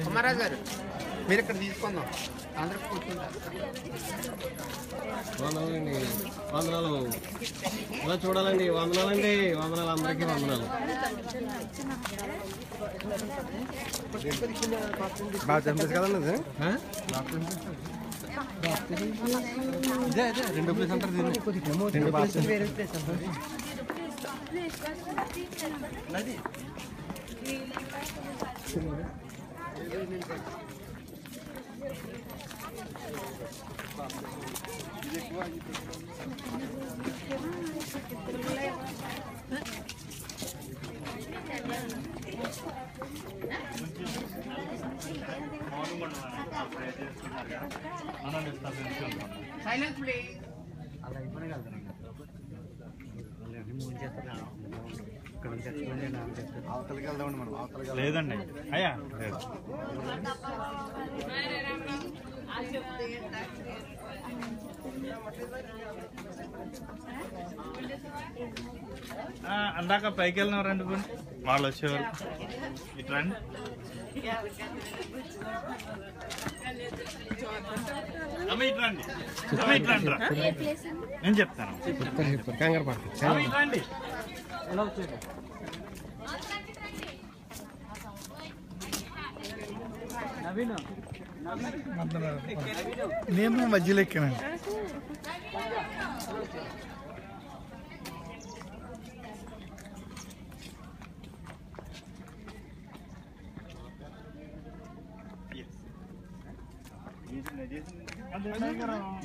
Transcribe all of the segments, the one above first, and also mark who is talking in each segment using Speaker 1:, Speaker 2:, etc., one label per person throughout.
Speaker 1: కుమారాజు గారు మీరు ఇక్కడ తీసుకుందాం అందరూ కూర్చుంటారు.
Speaker 2: వందనాలండి, వందనాలు. ఇలా చూడాలండి, వందనాలండి, వందనాలు అందరికీ వందనాలు.
Speaker 1: బాగా తెంపేసి కదండి అది ఇదే అదే 2 ప్లేస్ అంటారు దీన్ని 2 ప్లేస్ వేరే ప్లేస్ అంటారు. Silence please. అలా ఇబ్బంది కలుగుతాను మూడు చేస్తారు ఇక్కడ అవతలకి వెళ్దామండి మనం. అవతలకి
Speaker 3: లేదండి అయ్యా లేదు. అందాక పైకి వెళ్ళిన రండి వాళ్ళు వచ్చేవారు. ఇటు రండి. అమ్మ ఇటు రండి, అమ్మ ఇటు రండి రా, నేను చెప్తాను.
Speaker 1: కంగారు పడుతుంది.
Speaker 3: ఇటు రండి.
Speaker 1: ఎలా వచ్చేది
Speaker 4: నేను మధ్యలో ఎక్కానండి.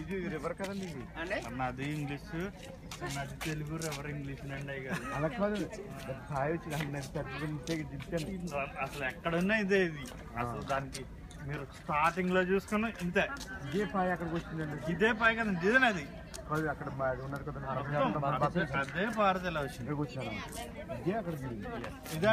Speaker 3: ఇది రివర్ కదండి, ఇది నాది ఇంగ్లీష్, నాది తెలుగు, రివర్ ఇంగ్లీష్ అండి. అయ్యి గారు
Speaker 4: అలా కాదు,
Speaker 3: అసలు ఎక్కడున్నా ఇదే. ఇది అసలు దానికి మీరు స్టార్టింగ్ లో చూసుకున్న ఇంతే.
Speaker 4: ఇదే పాయ అక్కడికి వచ్చిందండి.
Speaker 3: ఇదే పై కదండి, ఇదేనా అది
Speaker 4: అక్కడ ఉన్నారు కదా
Speaker 3: అదే పారదల వచ్చింది.
Speaker 4: వచ్చాను. ఇదే అక్కడ
Speaker 3: ఇదే